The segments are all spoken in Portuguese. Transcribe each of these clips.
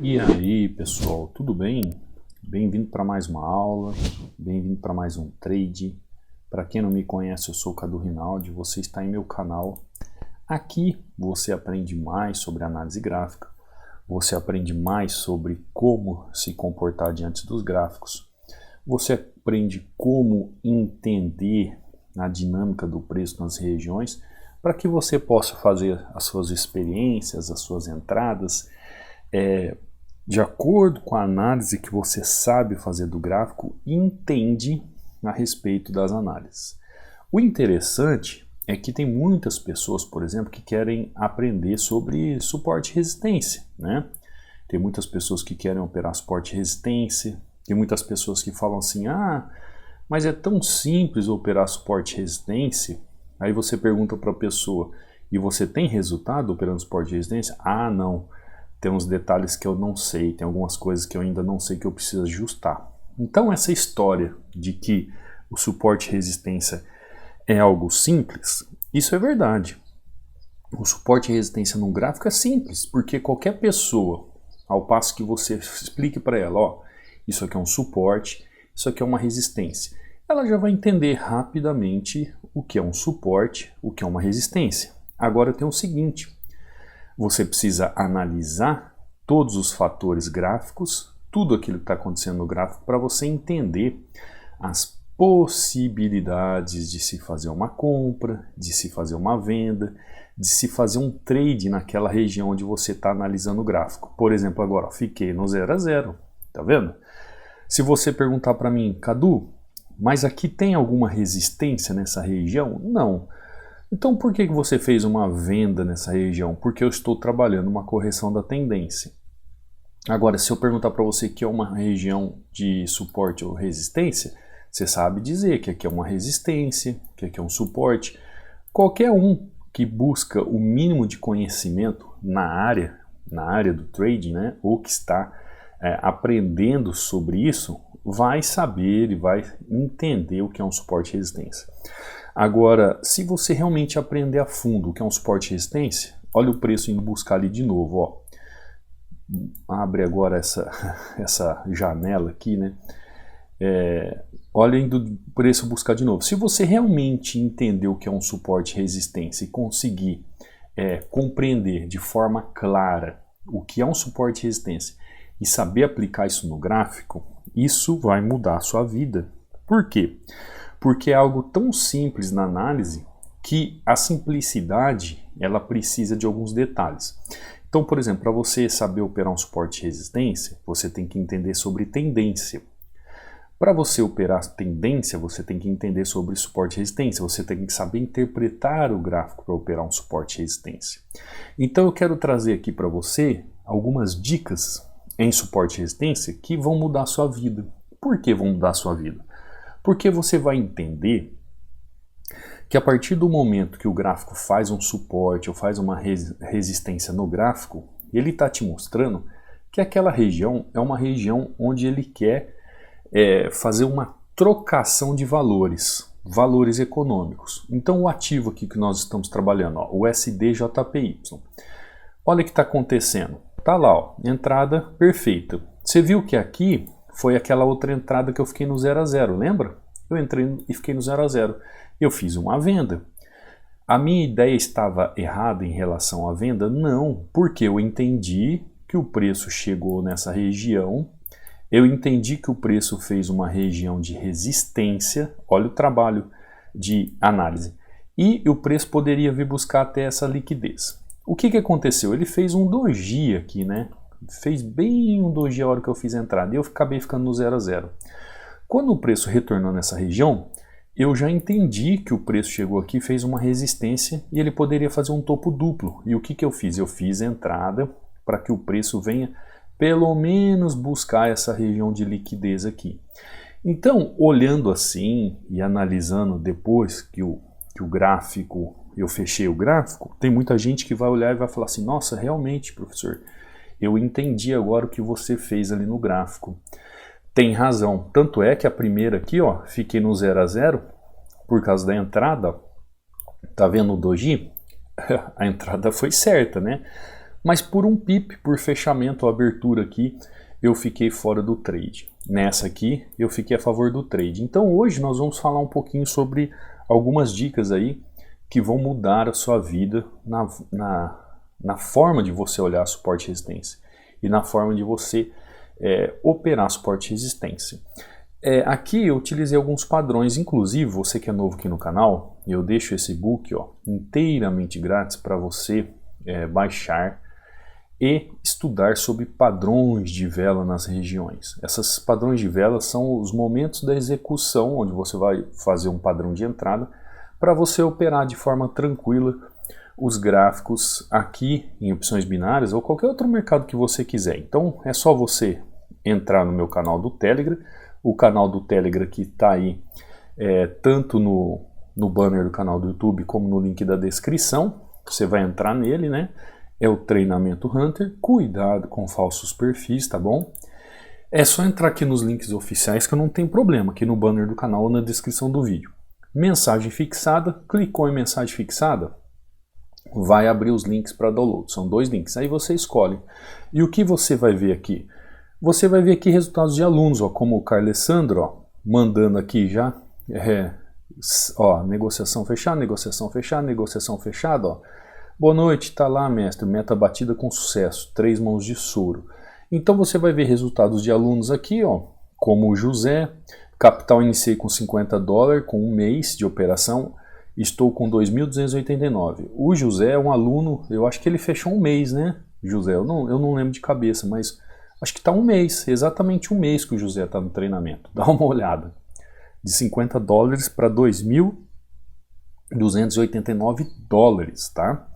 E aí pessoal, tudo bem? Bem-vindo para mais uma aula, bem-vindo para mais um trade. Para quem não me conhece, eu sou o Cadu Rinaldi, você está em meu canal. Aqui você aprende mais sobre análise gráfica, você aprende mais sobre como se comportar diante dos gráficos, você aprende como entender a dinâmica do preço nas regiões, para que você possa fazer as suas experiências, as suas entradas, de acordo com a análise que você sabe fazer do gráfico e entende a respeito das análises. O interessante é que tem muitas pessoas, por exemplo, que querem aprender sobre suporte e resistência, né? Tem muitas pessoas que querem operar suporte e resistência, tem muitas pessoas que falam assim, mas é tão simples operar suporte e resistência. Aí você pergunta para a pessoa, e você tem resultado operando suporte e resistência? Ah, não. Tem uns detalhes que eu não sei, tem algumas coisas que eu ainda não sei que eu preciso ajustar. Então essa história de que o suporte e resistência é algo simples, isso é verdade. O suporte e resistência no gráfico é simples, porque qualquer pessoa, ao passo que você explique para ela, ó, isso aqui é um suporte, isso aqui é uma resistência, ela já vai entender rapidamente o que é um suporte, o que é uma resistência. Agora tem o seguinte, você precisa analisar todos os fatores gráficos, tudo aquilo que está acontecendo no gráfico, para você entender as possibilidades de se fazer uma compra, de se fazer uma venda, de se fazer um trade naquela região onde você está analisando o gráfico. Por exemplo, agora, fiquei no 0 a 0, tá vendo? Se você perguntar para mim, Cadu, mas aqui tem alguma resistência nessa região? Não. Então por que você fez uma venda nessa região? Porque eu estou trabalhando uma correção da tendência. Agora, se eu perguntar para você que é uma região de suporte ou resistência, você sabe dizer que aqui é uma resistência, que aqui é um suporte. Qualquer um que busca o mínimo de conhecimento na área do trading, né, ou que está aprendendo sobre isso, vai saber e vai entender o que é um suporte e resistência. Agora, se você realmente aprender a fundo o que é um suporte e resistência, olha o preço indo buscar ali de novo, ó. Abre agora essa janela aqui, né? Olha indo o preço buscar de novo. Se você realmente entender o que é um suporte e resistência e conseguir compreender de forma clara o que é um suporte e resistência e saber aplicar isso no gráfico, isso vai mudar a sua vida. Por quê? Porque é algo tão simples na análise que a simplicidade ela precisa de alguns detalhes. Então, por exemplo, para você saber operar um suporte e resistência, você tem que entender sobre tendência. Para você operar tendência, você tem que entender sobre suporte e resistência, você tem que saber interpretar o gráfico para operar um suporte e resistência. Então eu quero trazer aqui para você algumas dicas em suporte e resistência que vão mudar a sua vida. Por que vão mudar a sua vida? Porque você vai entender que a partir do momento que o gráfico faz um suporte ou faz uma resistência no gráfico, ele está te mostrando que aquela região é uma região onde ele quer fazer uma trocação de valores econômicos. Então o ativo aqui que nós estamos trabalhando, ó, o SDJPY, olha o que está acontecendo. Tá lá, ó, entrada perfeita. Você viu que aqui foi aquela outra entrada que eu fiquei no 0 a 0, lembra? Eu entrei e fiquei no 0 a 0. Eu fiz uma venda. A minha ideia estava errada em relação à venda? Não, porque eu entendi que o preço chegou nessa região, eu entendi que o preço fez uma região de resistência, olha o trabalho de análise, e o preço poderia vir buscar até essa liquidez. O que aconteceu? Ele fez um doji aqui, né? Fez bem um doji a hora que eu fiz a entrada e eu acabei ficando no 0 a 0. Quando o preço retornou nessa região, eu já entendi que o preço chegou aqui, fez uma resistência e ele poderia fazer um topo duplo. E o que eu fiz? Eu fiz a entrada para que o preço venha pelo menos buscar essa região de liquidez aqui. Então, olhando assim e analisando depois que o gráfico, eu fechei o gráfico, tem muita gente que vai olhar e vai falar assim, nossa, realmente, professor, eu entendi agora o que você fez ali no gráfico. Tem razão, tanto é que a primeira aqui, ó, fiquei no 0 a 0 por causa da entrada, tá vendo o doji? A entrada foi certa, né? mas por um pip, por fechamento ou abertura aqui, eu fiquei fora do trade. Nessa aqui, eu fiquei a favor do trade. Então hoje nós vamos falar um pouquinho sobre algumas dicas aí que vão mudar a sua vida na forma de você olhar suporte e resistência e na forma de você operar suporte e resistência. Aqui eu utilizei alguns padrões, inclusive você que é novo aqui no canal, eu deixo esse book inteiramente grátis para você baixar e estudar sobre padrões de vela nas regiões. Esses padrões de vela são os momentos da execução, onde você vai fazer um padrão de entrada para você operar de forma tranquila os gráficos aqui em opções binárias ou qualquer outro mercado que você quiser. Então é só você entrar no meu canal do Telegram, o canal do Telegram que está aí tanto no banner do canal do YouTube como no link da descrição, você vai entrar nele, né? É o Treinamento Hunter, cuidado com falsos perfis, tá bom? É só entrar aqui nos links oficiais que não tem problema, aqui no banner do canal ou na descrição do vídeo. Mensagem fixada, clicou em mensagem fixada, vai abrir os links para download, são 2 links, aí você escolhe. E o que você vai ver aqui? Você vai ver aqui resultados de alunos, como o Carlessandro, mandando aqui já, negociação fechada, negociação fechada, negociação fechada, Boa noite, tá lá, mestre, meta batida com sucesso, 3 mãos de soro. Então você vai ver resultados de alunos aqui, como o José, capital iniciei com $50, com um mês de operação, estou com 2.289. O José é um aluno, eu acho que ele fechou um mês, né, José? Eu não lembro de cabeça, mas acho que está um mês, exatamente um mês que o José está no treinamento. Dá uma olhada. De $50 para $2.289, tá?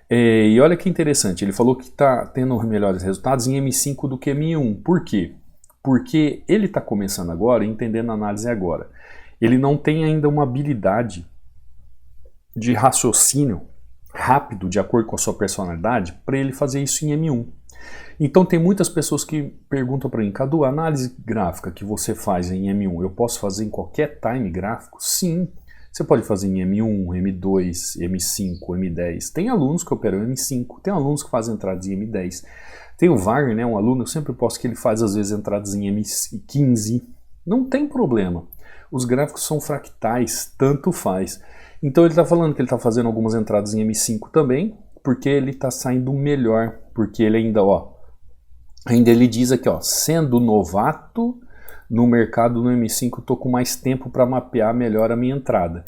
E olha que interessante, ele falou que está tendo melhores resultados em M5 do que M1. Por quê? Porque ele está começando agora, entendendo a análise agora. Ele não tem ainda uma habilidade de raciocínio rápido, de acordo com a sua personalidade, para ele fazer isso em M1. Então tem muitas pessoas que perguntam para mim, Cadu, a análise gráfica que você faz em M1, eu posso fazer em qualquer time gráfico? Sim. Você pode fazer em M1, M2, M5, M10. Tem alunos que operam em M5, tem alunos que fazem entradas em M10. Tem o Wagner, né, um aluno, eu sempre posto que ele faz às vezes entradas em M15. Não tem problema. Os gráficos são fractais, tanto faz. Então ele está falando que ele está fazendo algumas entradas em M5 também, porque ele está saindo melhor, porque ele ainda ele diz aqui, sendo novato no mercado no M5, estou com mais tempo para mapear melhor a minha entrada.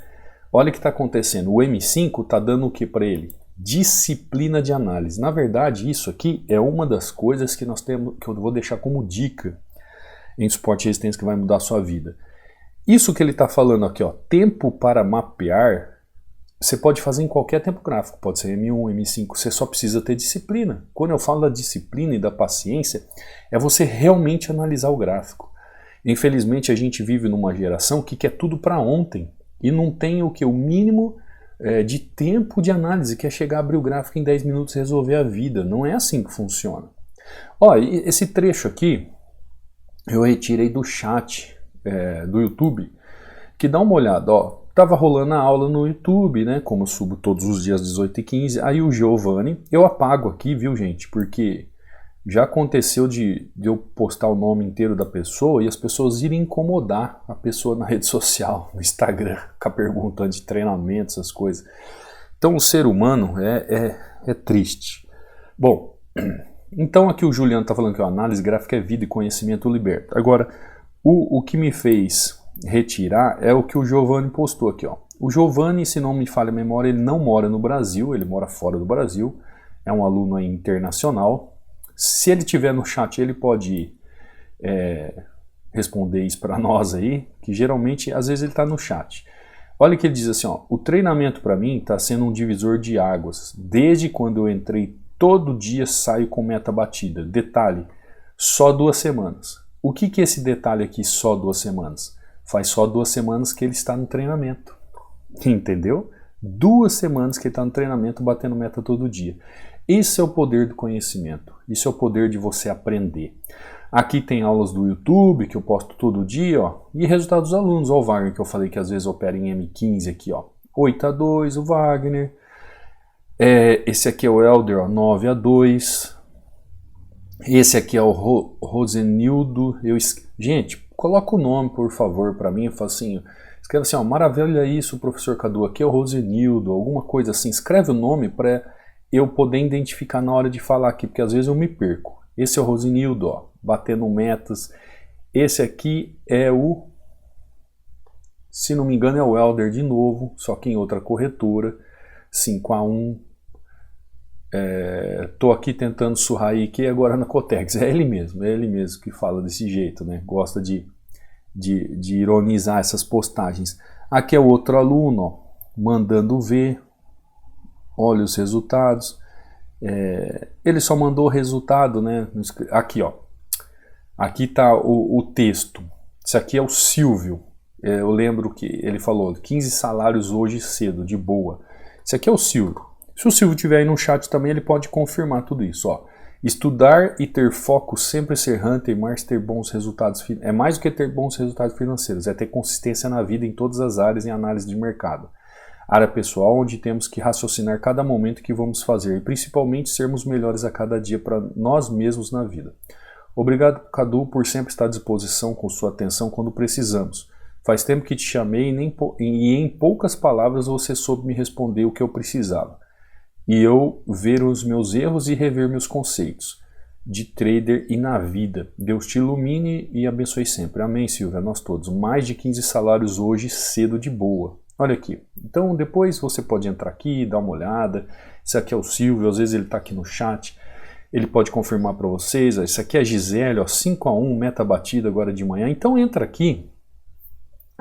Olha o que está acontecendo, o M5 está dando o que para ele? Disciplina de análise. Na verdade, isso aqui é uma das coisas que nós temos, que eu vou deixar como dica em suporte e resistência que vai mudar a sua vida. Isso que ele está falando aqui, tempo para mapear, você pode fazer em qualquer tempo gráfico, pode ser M1, M5, você só precisa ter disciplina. Quando eu falo da disciplina e da paciência, é você realmente analisar o gráfico. Infelizmente a gente vive numa geração que quer tudo para ontem e não tem o mínimo de tempo de análise, que é chegar a abrir o gráfico em 10 minutos e resolver a vida. Não é assim que funciona. Esse trecho aqui eu retirei do chat do YouTube, que dá uma olhada, tava rolando a aula no YouTube, né, como eu subo todos os dias às 18h15, aí o Giovanni, eu apago aqui, viu gente, porque já aconteceu de eu postar o nome inteiro da pessoa e as pessoas irem incomodar a pessoa na rede social, no Instagram, ficar perguntando de treinamento, essas coisas. Então o ser humano é triste. Bom, então aqui o Juliano está falando que a análise gráfica é vida e conhecimento liberta. Agora, o que me fez retirar é o que o Giovanni postou aqui. O Giovanni, se não me falha a memória, ele não mora no Brasil, ele mora fora do Brasil, é um aluno aí internacional. Se ele estiver no chat, ele pode responder isso para nós aí, que geralmente, às vezes ele está no chat. Olha que ele diz assim, o treinamento para mim está sendo um divisor de águas. Desde quando eu entrei, todo dia saio com meta batida. Detalhe, só 2 semanas. O que é esse detalhe aqui, só 2 semanas? Faz só 2 semanas que ele está no treinamento. Entendeu? 2 semanas que ele está no treinamento, batendo meta todo dia. Esse é o poder do conhecimento. Isso é o poder de você aprender. Aqui tem aulas do YouTube que eu posto todo dia, e resultados dos alunos. O Wagner, que eu falei que às vezes opera em M15 aqui, 8-2, o Wagner. Esse aqui é o Helder, ó, 9-2. Esse aqui é o Rosenildo. Gente, coloca o nome, por favor, para mim. Fala assim, escreve assim, ó, maravilha isso, professor Cadu. Aqui é o Rosenildo, alguma coisa assim. Escreve o nome para eu poder identificar na hora de falar aqui, porque às vezes eu me perco. Esse é o Rosenildo, ó, batendo metas. Esse aqui é o, se não me engano, é o Helder de novo, só que em outra corretora. 5-1. Tô aqui tentando surrar aqui agora na Cotex. É ele mesmo que fala desse jeito, né? Gosta de ironizar essas postagens. Aqui é o outro aluno, ó, mandando ver. Olha os resultados. Ele só mandou o resultado, né? Aqui, ó. Aqui tá o texto. Isso aqui é o Silvio. Eu lembro que ele falou 15 salários hoje cedo, de boa. Isso aqui é o Silvio. Se o Silvio estiver aí no chat também, ele pode confirmar tudo isso. Ó. Estudar e ter foco, sempre ser hunter, mais ter bons resultados. É mais do que ter bons resultados financeiros, é ter consistência na vida em todas as áreas em análise de mercado. Área pessoal, onde temos que raciocinar cada momento que vamos fazer e principalmente sermos melhores a cada dia para nós mesmos na vida. Obrigado, Cadu, por sempre estar à disposição com sua atenção quando precisamos. Faz tempo que te chamei e em poucas palavras você soube me responder o que eu precisava. E eu ver os meus erros e rever meus conceitos de trader e na vida. Deus te ilumine e abençoe sempre. Amém, Silvia, nós todos. Mais de 15 salários hoje, cedo de boa. Olha aqui. Então depois você pode entrar aqui, dar uma olhada. Esse aqui é o Silvio, às vezes ele está aqui no chat. Ele pode confirmar para vocês. Esse aqui é a Gisele, ó, 5-1, meta batida agora de manhã. Então entra aqui,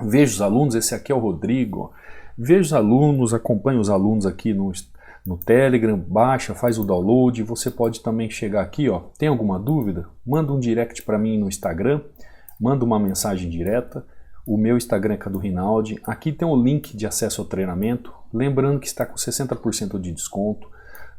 veja os alunos. Esse aqui é o Rodrigo. Ó. Veja os alunos, acompanhe os alunos aqui no Telegram, baixa, faz o download. Você pode também chegar aqui, ó, tem alguma dúvida? Manda um direct para mim no Instagram, manda uma mensagem direta. O meu Instagram é Cadu Rinaldi. Aqui tem o link de acesso ao treinamento, lembrando que está com 60% de desconto.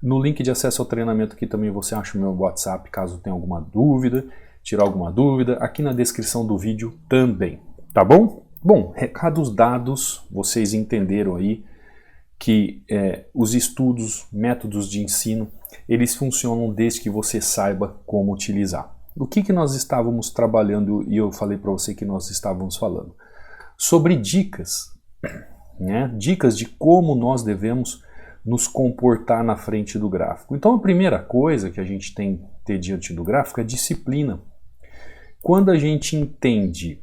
No link de acesso ao treinamento aqui também você acha o meu WhatsApp, caso tenha alguma dúvida, tirar alguma dúvida, aqui na descrição do vídeo também, tá bom? Bom, recados dados, vocês entenderam aí que os estudos, métodos de ensino, eles funcionam desde que você saiba como utilizar. O que nós estávamos trabalhando e eu falei para você que nós estávamos falando? Sobre dicas, né? Dicas de como nós devemos nos comportar na frente do gráfico. Então a primeira coisa que a gente tem que ter diante do gráfico é disciplina. Quando a gente entende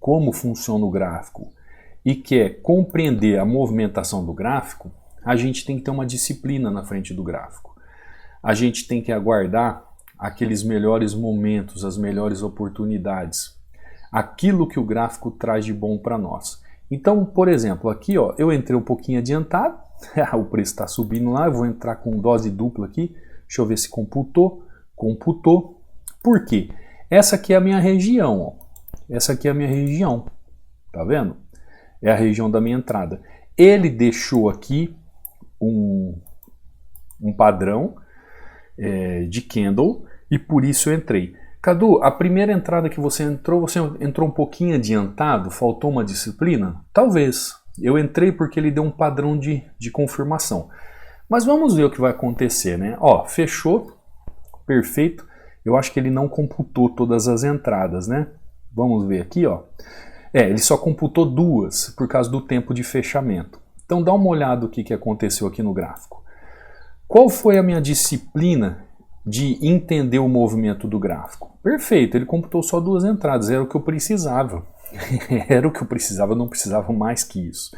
como funciona o gráfico e quer compreender a movimentação do gráfico, a gente tem que ter uma disciplina na frente do gráfico. A gente tem que aguardar aqueles melhores momentos, as melhores oportunidades, aquilo que o gráfico traz de bom para nós. Então, por exemplo, aqui ó, eu entrei um pouquinho adiantado, o preço está subindo lá, eu vou entrar com dose dupla aqui, deixa eu ver se computou. Por quê? Essa aqui é a minha região, ó. Essa aqui é a minha região, tá vendo? É a região da minha entrada. Ele deixou aqui um padrão de candle e por isso eu entrei. Cadu, a primeira entrada que você entrou um pouquinho adiantado, faltou uma disciplina? Talvez. Eu entrei porque ele deu um padrão de confirmação. Mas vamos ver o que vai acontecer, né? Ó, fechou, perfeito. Eu acho que ele não computou todas as entradas, né? Vamos ver aqui, ó. Ele só computou duas por causa do tempo de fechamento. Então dá uma olhada no que aconteceu aqui no gráfico. Qual foi a minha disciplina de entender o movimento do gráfico? Perfeito, ele computou só duas entradas, era o que eu precisava. Era o que eu precisava, eu não precisava mais que isso.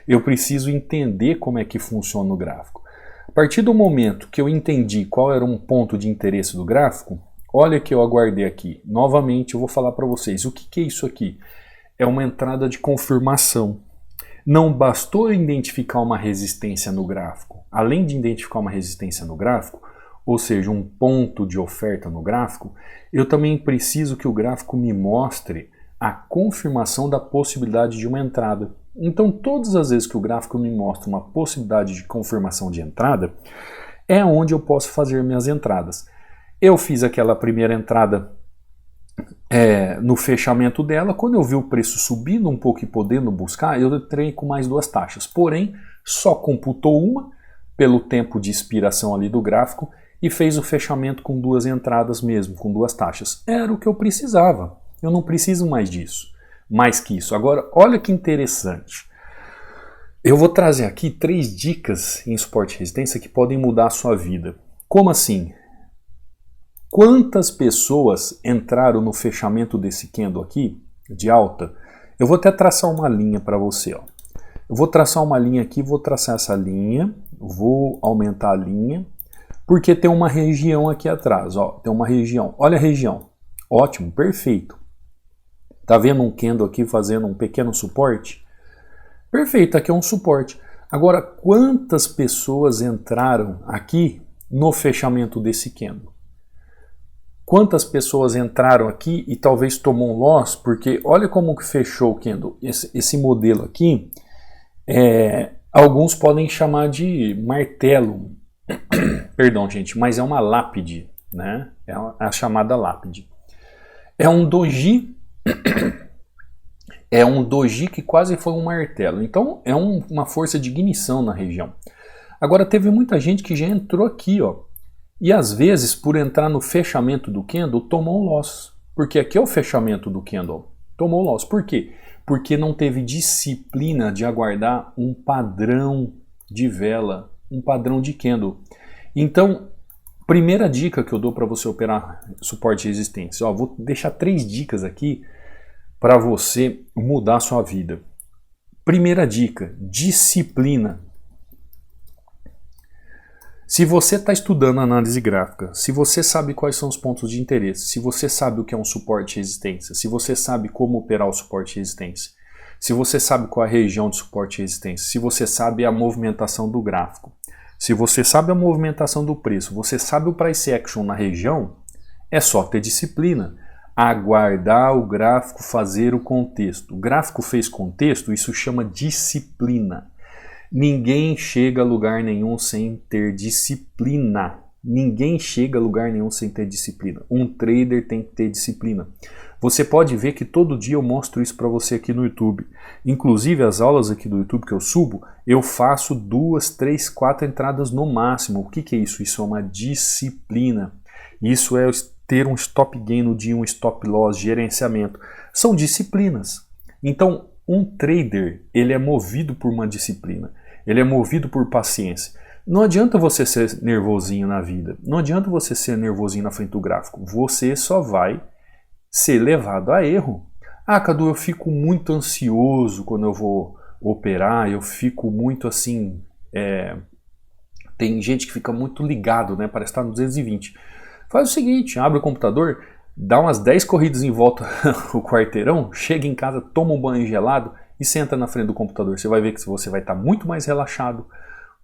Eu preciso entender como é que funciona o gráfico. A partir do momento que eu entendi qual era um ponto de interesse do gráfico, olha que eu aguardei aqui. Novamente eu vou falar para vocês, o que é isso aqui? É uma entrada de confirmação. Não bastou eu identificar uma resistência no gráfico. Além de identificar uma resistência no gráfico, ou seja, um ponto de oferta no gráfico, eu também preciso que o gráfico me mostre a confirmação da possibilidade de uma entrada. Então, todas as vezes que o gráfico me mostra uma possibilidade de confirmação de entrada, é onde eu posso fazer minhas entradas. Eu fiz aquela primeira entrada no fechamento dela. Quando eu vi o preço subindo um pouco e podendo buscar, eu entrei com mais 2 taxas. Porém, só computou uma pelo tempo de expiração ali do gráfico e fez o fechamento com 2 entradas mesmo, com 2 taxas. Era o que eu precisava. Eu não preciso mais disso, mais que isso. Agora, olha que interessante. Eu vou trazer aqui 3 dicas em suporte e resistência que podem mudar a sua vida. Como assim? Quantas pessoas entraram no fechamento desse candle aqui, de alta? Eu vou até traçar uma linha para você. Ó. Eu vou traçar uma linha aqui, vou traçar essa linha, vou aumentar a linha, porque tem uma região aqui atrás. Ó, tem uma região. Olha a região. Ótimo, perfeito. Tá vendo um candle aqui fazendo um pequeno suporte? Perfeito, aqui é um suporte. Agora, quantas pessoas entraram aqui no fechamento desse candle? Quantas pessoas entraram aqui e talvez tomou um loss? Porque olha como que fechou o candle. Esse modelo aqui, alguns podem chamar de martelo. Perdão, gente, mas é uma lápide, né? É a chamada lápide. É um doji. É um doji que quase foi um martelo. Então é uma força de ignição na região. Agora teve muita gente que já entrou aqui, ó. E às vezes, por entrar no fechamento do candle, tomou um loss. Porque aqui é o fechamento do candle. Tomou loss. Por quê? Porque não teve disciplina de aguardar um padrão de vela, um padrão de candle. Então, primeira dica que eu dou para você operar suporte e resistência. Ó, vou deixar 3 dicas aqui para você mudar a sua vida. Primeira dica, disciplina. Se você está estudando análise gráfica, se você sabe quais são os pontos de interesse, se você sabe o que é um suporte e resistência, se você sabe como operar o suporte e resistência, se você sabe qual é a região de suporte e resistência, se você sabe a movimentação do gráfico, se você sabe a movimentação do preço, você sabe o price action na região, é só ter disciplina. Aguardar o gráfico fazer o contexto. O gráfico fez contexto, isso chama disciplina. Ninguém chega a lugar nenhum sem ter disciplina. Ninguém chega a lugar nenhum sem ter disciplina. Um trader tem que ter disciplina. Você pode ver que todo dia eu mostro isso para você aqui no YouTube. Inclusive as aulas aqui do YouTube que eu subo, eu faço 2, 3, 4 entradas no máximo. O que é isso? Isso é uma disciplina. Isso é ter um stop gain no dia, um stop loss, gerenciamento. São disciplinas. Então, um trader, ele é movido por uma disciplina. Ele é movido por paciência. Não adianta você ser nervosinho na vida. Não adianta você ser nervosinho na frente do gráfico. Você só vai ser levado a erro. Ah, Cadu, eu fico muito ansioso quando eu vou operar. Eu fico muito assim... Tem gente que fica muito ligado, né? Parece estar no 220. Faz o seguinte, abre o computador, dá umas 10 corridas em volta o quarteirão, chega em casa, toma um banho gelado e senta na frente do computador. Você vai ver que você vai estar muito mais relaxado,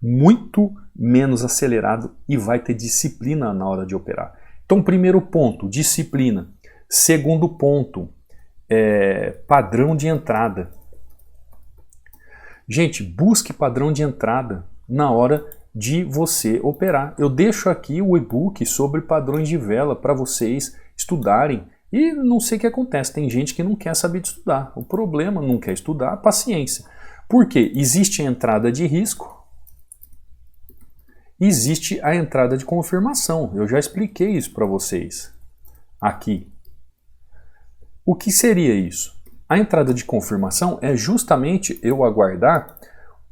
muito menos acelerado e vai ter disciplina na hora de operar. Então, primeiro ponto, disciplina. Segundo ponto, padrão de entrada. Gente, busque padrão de entrada na hora de você operar. Eu deixo aqui o e-book sobre padrões de vela para vocês estudarem. E não sei o que acontece, tem gente que não quer saber de estudar. O problema, não quer estudar, paciência. Por quê? Existe a entrada de risco, existe a entrada de confirmação. Eu já expliquei isso para vocês aqui. O que seria isso? A entrada de confirmação é justamente eu aguardar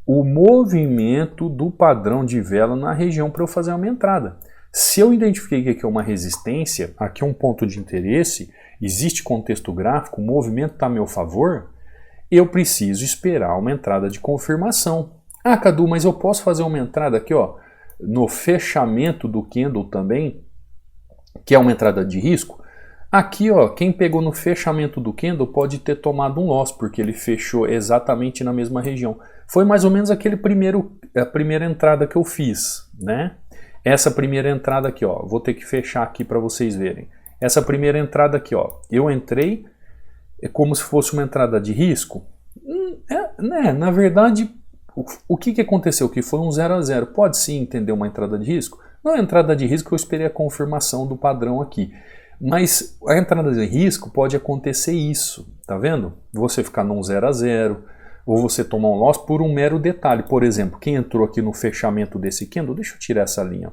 o movimento do padrão de vela na região para eu fazer uma entrada. Se eu identifiquei que aqui é uma resistência, aqui é um ponto de interesse, existe contexto gráfico, o movimento está a meu favor, eu preciso esperar uma entrada de confirmação. Ah, Cadu, mas eu posso fazer uma entrada aqui, ó, no fechamento do candle também, que é uma entrada de risco? Aqui, ó, quem pegou no fechamento do candle pode ter tomado um loss, porque ele fechou exatamente na mesma região. Foi mais ou menos a primeira entrada que eu fiz, né? Essa primeira entrada aqui, ó, vou ter que fechar aqui para vocês verem. Essa primeira entrada aqui, ó, eu entrei, é como se fosse uma entrada de risco. Na verdade, o que aconteceu aqui? Foi um 0 a 0. Pode sim entender uma entrada de risco? Não é entrada de risco, eu esperei a confirmação do padrão aqui. Mas a entrada de risco pode acontecer isso, tá vendo? Você ficar num 0 a 0, ou você tomar um loss por um mero detalhe. Por exemplo, quem entrou aqui no fechamento desse candle, deixa eu tirar essa linha.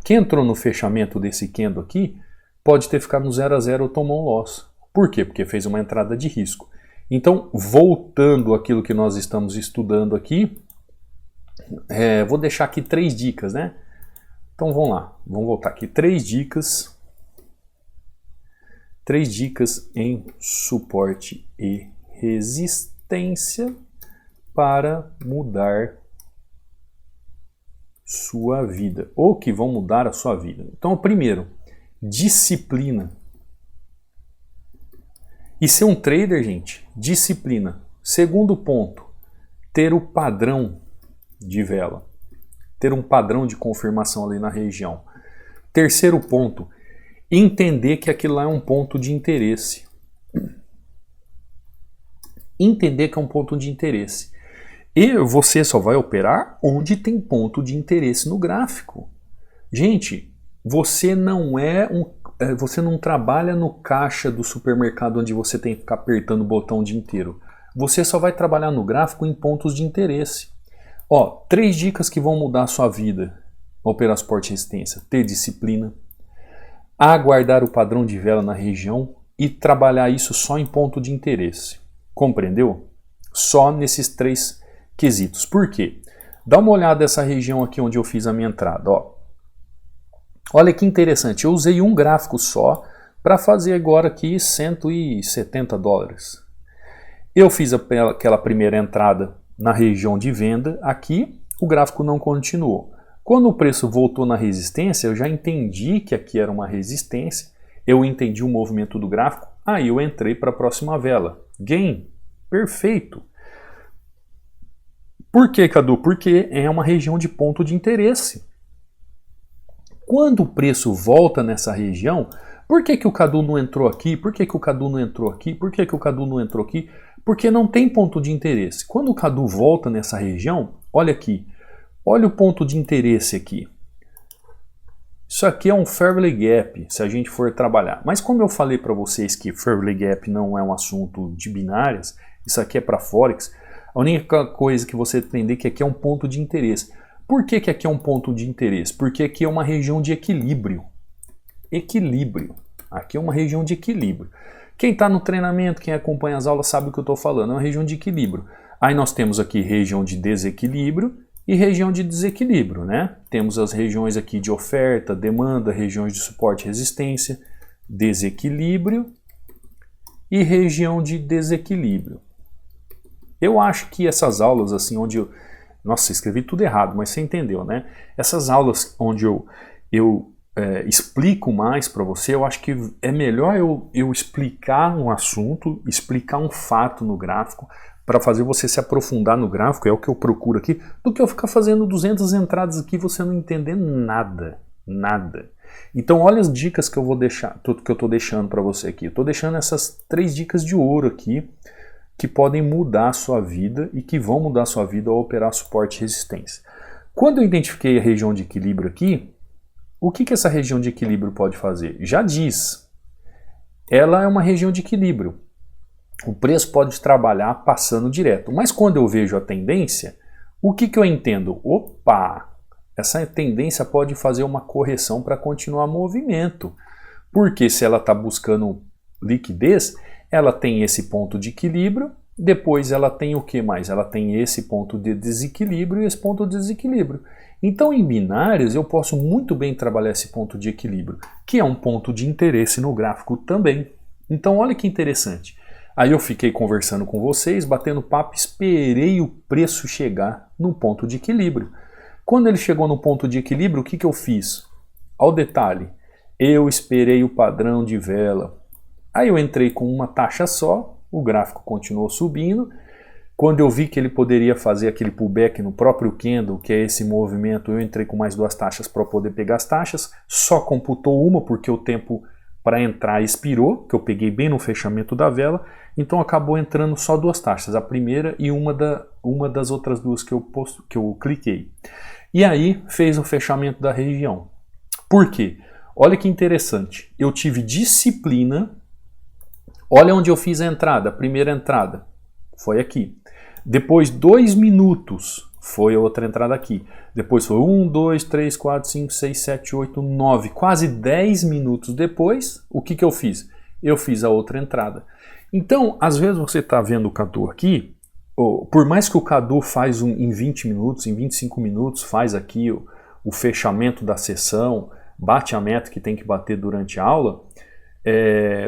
Quem entrou no fechamento desse candle aqui, pode ter ficado no 0 a 0 ou tomou um loss. Por quê? Porque fez uma entrada de risco. Então, voltando àquilo que nós estamos estudando aqui, vou deixar aqui 3 dicas, né? Então vamos lá, vamos voltar aqui. 3 dicas em suporte e resistência para mudar sua vida, ou que vão mudar a sua vida. Então, primeiro, disciplina. E ser um trader, gente, disciplina. Segundo ponto, ter o padrão de vela. Ter um padrão de confirmação ali na região. Terceiro ponto, entender que aquilo lá é um ponto de interesse. Entender que é um ponto de interesse. E você só vai operar onde tem ponto de interesse no gráfico. Gente, você não trabalha no caixa do supermercado onde você tem que ficar apertando o botão o dia inteiro. Você só vai trabalhar no gráfico em pontos de interesse. Ó, 3 dicas que vão mudar a sua vida. Operar suporte e resistência. Ter disciplina. Aguardar o padrão de vela na região e trabalhar isso só em ponto de interesse. Compreendeu? Só nesses 3 quesitos. Por quê? Dá uma olhada nessa região aqui onde eu fiz a minha entrada. Ó. Olha que interessante. Eu usei um gráfico só para fazer agora aqui $170. Eu fiz aquela primeira entrada na região de venda. Aqui o gráfico não continuou. Quando o preço voltou na resistência, eu já entendi que aqui era uma resistência. Eu entendi o movimento do gráfico. Aí eu entrei para a próxima vela. Gain. Perfeito. Por quê, Cadu? Porque é uma região de ponto de interesse. Quando o preço volta nessa região, por que o Cadu não entrou aqui? Por que o Cadu não entrou aqui? Por que o Cadu não entrou aqui? Porque não tem ponto de interesse. Quando o Cadu volta nessa região, olha aqui. Olha o ponto de interesse aqui. Isso aqui é um Fairway Gap, se a gente for trabalhar. Mas como eu falei para vocês que Fairway Gap não é um assunto de binárias, isso aqui é para Forex, a única coisa que você entender é que aqui é um ponto de interesse. Por que aqui é um ponto de interesse? Porque aqui é uma região de equilíbrio. Equilíbrio. Aqui é uma região de equilíbrio. Quem está no treinamento, quem acompanha as aulas sabe o que eu estou falando. É uma região de equilíbrio. Aí nós temos aqui região de desequilíbrio e região de desequilíbrio, né? Temos as regiões aqui de oferta, demanda, regiões de suporte e resistência, desequilíbrio e região de desequilíbrio. Eu acho que essas aulas assim onde eu... Nossa, escrevi tudo errado, mas você entendeu, né? Essas aulas onde eu explico mais para você, eu acho que é melhor eu explicar um assunto, explicar um fato no gráfico, para fazer você se aprofundar no gráfico, é o que eu procuro aqui, do que eu ficar fazendo 200 entradas aqui e você não entender nada, nada. Então olha as dicas que eu vou deixar, tudo que eu estou deixando para você aqui. Eu estou deixando essas 3 dicas de ouro aqui, que podem mudar a sua vida e que vão mudar a sua vida ao operar suporte e resistência. Quando eu identifiquei a região de equilíbrio aqui, o que essa região de equilíbrio pode fazer? Já diz, ela é uma região de equilíbrio. O preço pode trabalhar passando direto, mas quando eu vejo a tendência, o que eu entendo? Opa, essa tendência pode fazer uma correção para continuar movimento, porque se ela está buscando liquidez, ela tem esse ponto de equilíbrio, depois ela tem o que mais? Ela tem esse ponto de desequilíbrio e esse ponto de desequilíbrio. Então em binários eu posso muito bem trabalhar esse ponto de equilíbrio, que é um ponto de interesse no gráfico também. Então olha que interessante. Aí eu fiquei conversando com vocês, batendo papo, esperei o preço chegar no ponto de equilíbrio. Quando ele chegou no ponto de equilíbrio, o que eu fiz? Ao detalhe, eu esperei o padrão de vela. Aí eu entrei com uma taxa só, o gráfico continuou subindo. Quando eu vi que ele poderia fazer aquele pullback no próprio candle, que é esse movimento, eu entrei com mais 2 taxas para poder pegar as taxas. Só computou uma porque o tempo para entrar expirou, que eu peguei bem no fechamento da vela. Então acabou entrando só 2 taxas, a primeira e uma das outras 2 que eu cliquei. E aí fez o fechamento da região. Por quê? Olha que interessante. Eu tive disciplina. Olha onde eu fiz a entrada, a primeira entrada. Foi aqui. Depois 2 minutos. Foi a outra entrada aqui. Depois foi 1, 2, 3, 4, 5, 6, 7, 8, 9. Quase 10 minutos depois, o que eu fiz? Eu fiz a outra entrada. Então, às vezes você está vendo o Cadu aqui, por mais que o Cadu faz em 20 minutos, em 25 minutos, faz aqui o fechamento da sessão, bate a meta que tem que bater durante a aula,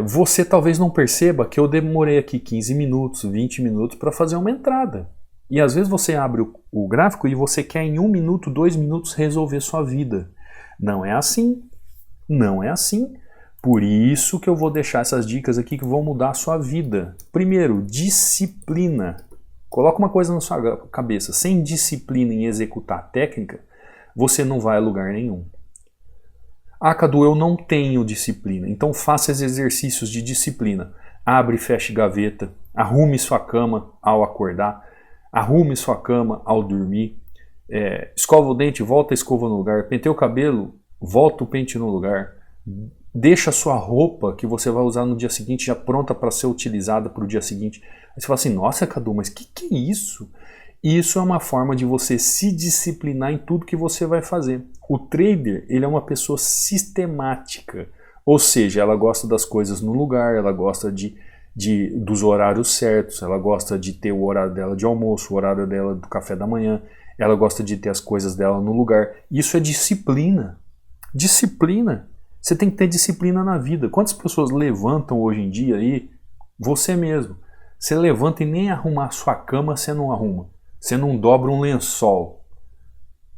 você talvez não perceba que eu demorei aqui 15 minutos, 20 minutos para fazer uma entrada. E às vezes você abre o gráfico e você quer em 1 minuto, 2 minutos resolver sua vida. Não é assim. Não é assim. Por isso que eu vou deixar essas dicas aqui que vão mudar a sua vida. Primeiro, disciplina. Coloca uma coisa na sua cabeça. Sem disciplina em executar a técnica, você não vai a lugar nenhum. Ah, Cadu, eu não tenho disciplina. Então faça esses exercícios de disciplina. Abre e feche gaveta. Arrume sua cama ao acordar. Arrume sua cama ao dormir, escova o dente, volta a escova no lugar, penteia o cabelo, volta o pente no lugar, deixa a sua roupa que você vai usar no dia seguinte já pronta para ser utilizada para o dia seguinte. Aí você fala assim, nossa Cadu, mas que é isso? Isso é uma forma de você se disciplinar em tudo que você vai fazer. O trader, ele é uma pessoa sistemática, ou seja, ela gosta das coisas no lugar, ela gosta dos horários certos, ela gosta de ter o horário dela de almoço, o horário dela do café da manhã, ela gosta de ter as coisas dela no lugar. Isso é disciplina. Disciplina. Você tem que ter disciplina na vida. Quantas pessoas levantam hoje em dia aí? Você mesmo. Você levanta e nem arrumar a sua cama você não arruma. Você não dobra um lençol.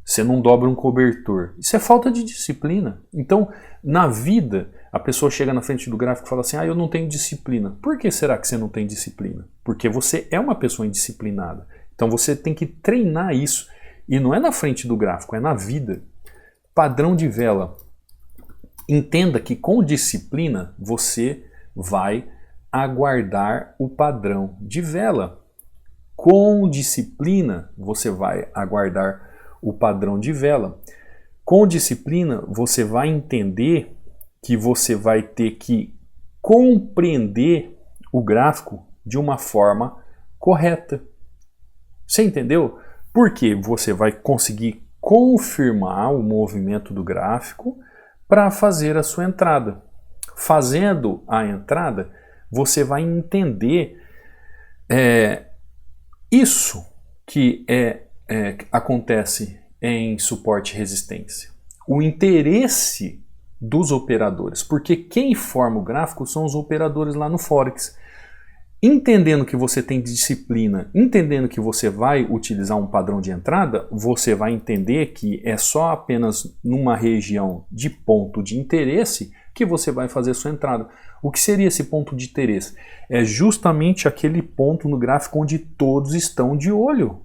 Você não dobra um cobertor. Isso é falta de disciplina. Então, na vida, a pessoa chega na frente do gráfico e fala assim, eu não tenho disciplina. Por que será que você não tem disciplina? Porque você é uma pessoa indisciplinada. Então você tem que treinar isso. E não é na frente do gráfico, é na vida. Padrão de vela. Entenda que com disciplina você vai aguardar o padrão de vela. Com disciplina você vai aguardar o padrão de vela. Com disciplina você vai entender que você vai ter que compreender o gráfico de uma forma correta. Você entendeu? Porque você vai conseguir confirmar o movimento do gráfico para fazer a sua entrada. Fazendo a entrada, você vai entender isso que acontece em suporte e resistência. O interesse dos operadores, porque quem forma o gráfico são os operadores lá no Forex. Entendendo que você tem disciplina, entendendo que você vai utilizar um padrão de entrada, você vai entender que é só apenas numa região de ponto de interesse que você vai fazer sua entrada. O que seria esse ponto de interesse? É justamente aquele ponto no gráfico onde todos estão de olho.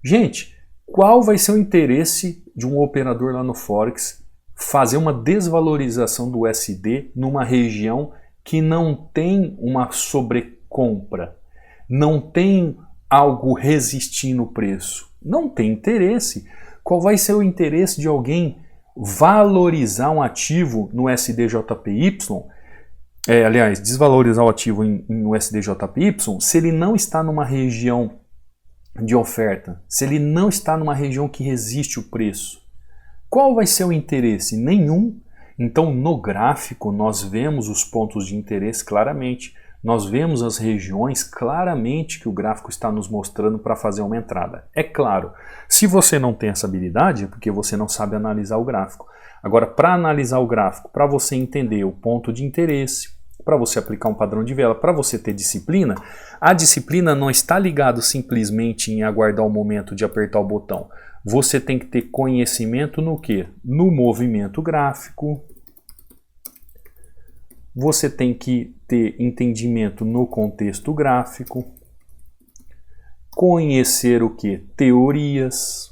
Gente, qual vai ser o interesse de um operador lá no Forex fazer uma desvalorização do USD numa região que não tem uma sobrecompra, não tem algo resistindo o preço? Não tem interesse. Qual vai ser o interesse de alguém valorizar um ativo no SDJPY, aliás, desvalorizar o ativo no SDJPY, se ele não está numa região de oferta, se ele não está numa região que resiste o preço? Qual vai ser o interesse? Nenhum. Então, no gráfico, nós vemos os pontos de interesse claramente, nós vemos as regiões claramente que o gráfico está nos mostrando para fazer uma entrada. É claro, se você não tem essa habilidade, é porque você não sabe analisar o gráfico. Agora, para analisar o gráfico, para você entender o ponto de interesse, para você aplicar um padrão de vela, para você ter disciplina, a disciplina não está ligada simplesmente em aguardar o momento de apertar o botão. Você tem que ter conhecimento no quê? No movimento gráfico. Você tem que ter entendimento no contexto gráfico. Conhecer o quê? Teorias.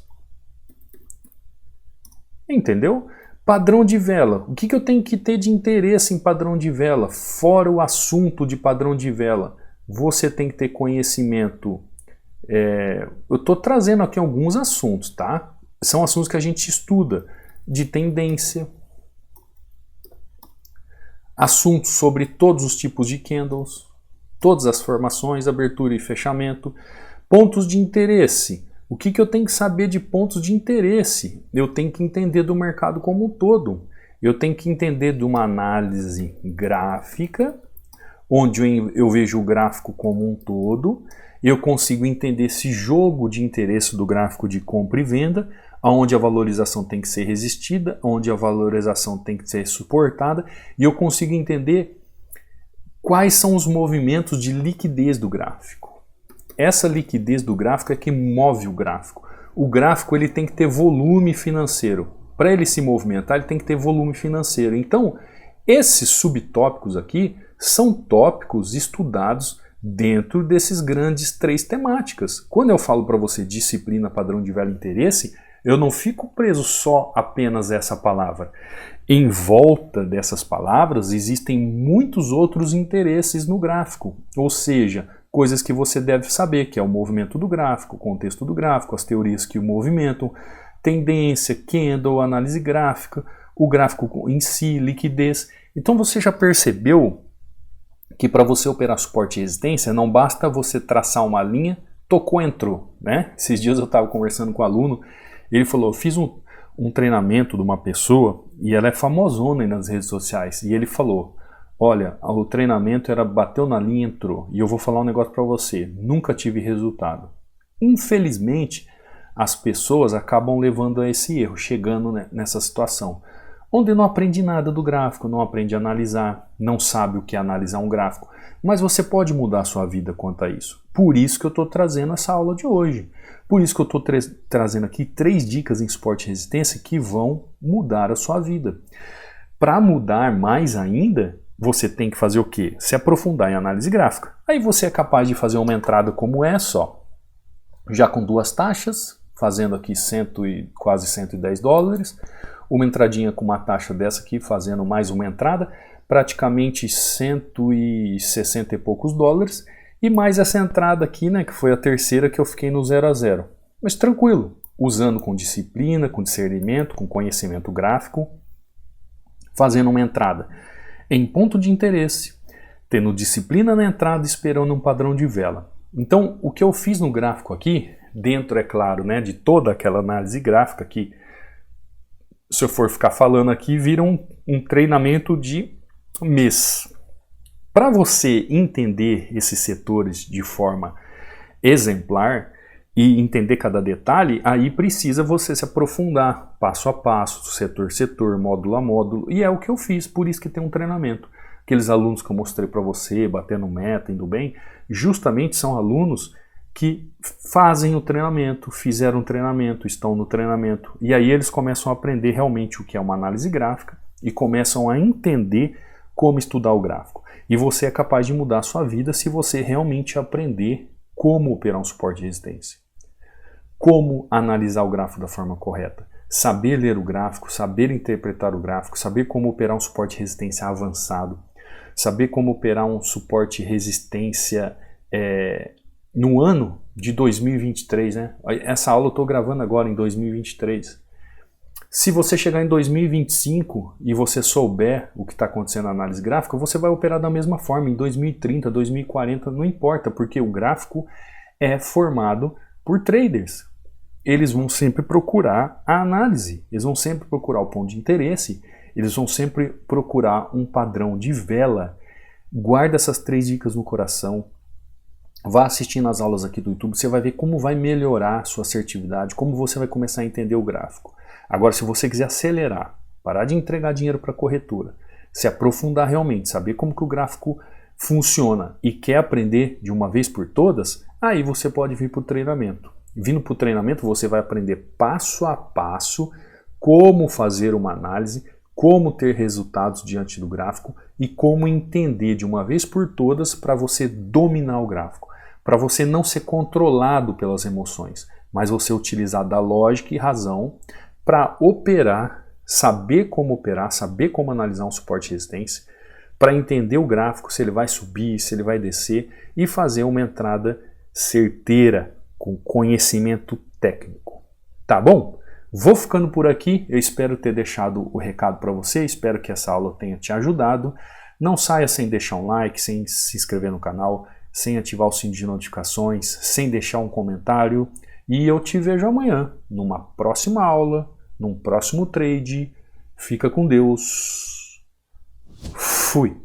Entendeu? Padrão de vela. O que eu tenho que ter de interesse em padrão de vela? Fora o assunto de padrão de vela. Você tem que ter conhecimento. Eu estou trazendo aqui alguns assuntos, tá? São assuntos que a gente estuda. De tendência. assuntos sobre todos os tipos de candles, todas as formações, abertura e fechamento, pontos de interesse. O que eu tenho que saber de pontos de interesse? Eu tenho que entender do mercado como um todo. Eu tenho que entender de uma análise gráfica, onde eu vejo o gráfico como um todo. Eu consigo entender esse jogo de interesse do gráfico de compra e venda, onde a valorização tem que ser resistida, onde a valorização tem que ser suportada, e eu consigo entender quais são os movimentos de liquidez do gráfico. Essa liquidez do gráfico é que move o gráfico. O gráfico ele tem que ter volume financeiro. Para ele se movimentar, ele tem que ter volume financeiro. Então, esses subtópicos aqui são tópicos estudados dentro desses grandes 3 temáticas. Quando eu falo para você disciplina, padrão de vela, interesse, eu não fico preso só apenas a essa palavra. Em volta dessas palavras existem muitos outros interesses no gráfico, ou seja, coisas que você deve saber, que é o movimento do gráfico, o contexto do gráfico, as teorias que o movimentam, tendência, candle, análise gráfica, o gráfico em si, liquidez. Então você já percebeu que para você operar suporte e resistência não basta você traçar uma linha, tocou, entrou, né? Esses dias eu estava conversando com um aluno, ele falou, eu fiz um treinamento de uma pessoa e ela é famosona aí nas redes sociais, e ele falou, olha, o treinamento era bateu na linha, entrou, e eu vou falar um negócio para você, nunca tive resultado. Infelizmente, as pessoas acabam levando a esse erro, chegando nessa situação, onde não aprende nada do gráfico, não aprende a analisar, não sabe o que é analisar um gráfico, mas você pode mudar a sua vida quanto a isso. Por isso que eu estou trazendo essa aula de hoje. Por isso que eu estou trazendo aqui 3 dicas em suporte e resistência que vão mudar a sua vida. Para mudar mais ainda, você tem que fazer o quê? Se aprofundar em análise gráfica. Aí você é capaz de fazer uma entrada como essa, ó, já com 2 taxas, fazendo aqui quase 110 dólares, uma entradinha com uma taxa dessa aqui, fazendo mais uma entrada, praticamente 160 e poucos dólares, e mais essa entrada aqui, né, que foi a terceira que eu fiquei no 0 a 0. Mas tranquilo, usando com disciplina, com discernimento, com conhecimento gráfico, fazendo uma entrada em ponto de interesse, tendo disciplina na entrada, esperando um padrão de vela. Então, o que eu fiz no gráfico aqui, dentro, é claro, né, de toda aquela análise gráfica que, se eu for ficar falando aqui, vira um treinamento de mês. Para você entender esses setores de forma exemplar e entender cada detalhe, aí precisa você se aprofundar passo a passo, setor a setor, módulo a módulo, e é o que eu fiz, por isso que tem um treinamento. Aqueles alunos que eu mostrei para você, batendo meta, indo bem, justamente são alunos que fazem o treinamento, fizeram o treinamento, estão no treinamento, e aí eles começam a aprender realmente o que é uma análise gráfica e começam a entender como estudar o gráfico. E você é capaz de mudar a sua vida se você realmente aprender como operar um suporte de resistência. Como analisar o gráfico da forma correta. Saber ler o gráfico, saber interpretar o gráfico, saber como operar um suporte de resistência avançado, saber como operar um suporte de resistência no ano de 2023, né? Essa aula eu estou gravando agora em 2023. Se você chegar em 2025 e você souber o que está acontecendo na análise gráfica, você vai operar da mesma forma em 2030, 2040, não importa, porque o gráfico é formado por traders. Eles vão sempre procurar a análise, eles vão sempre procurar o ponto de interesse, eles vão sempre procurar um padrão de vela. Guarda essas 3 dicas no coração. Vá assistindo as aulas aqui do YouTube, você vai ver como vai melhorar a sua assertividade, como você vai começar a entender o gráfico. Agora, se você quiser acelerar, parar de entregar dinheiro para a corretora, se aprofundar realmente, saber como que o gráfico funciona e quer aprender de uma vez por todas, aí você pode vir para o treinamento. Vindo para o treinamento, você vai aprender passo a passo como fazer uma análise, como ter resultados diante do gráfico e como entender de uma vez por todas para você dominar o gráfico, para você não ser controlado pelas emoções, mas você utilizar da lógica e razão para operar, saber como analisar um suporte e resistência, para entender o gráfico, se ele vai subir, se ele vai descer e fazer uma entrada certeira, com conhecimento técnico. Tá bom? Vou ficando por aqui, eu espero ter deixado o recado para você, espero que essa aula tenha te ajudado. Não saia sem deixar um like, sem se inscrever no canal, sem ativar o sininho de notificações, sem deixar um comentário. E eu te vejo amanhã, numa próxima aula, num próximo trade. Fica com Deus. Fui!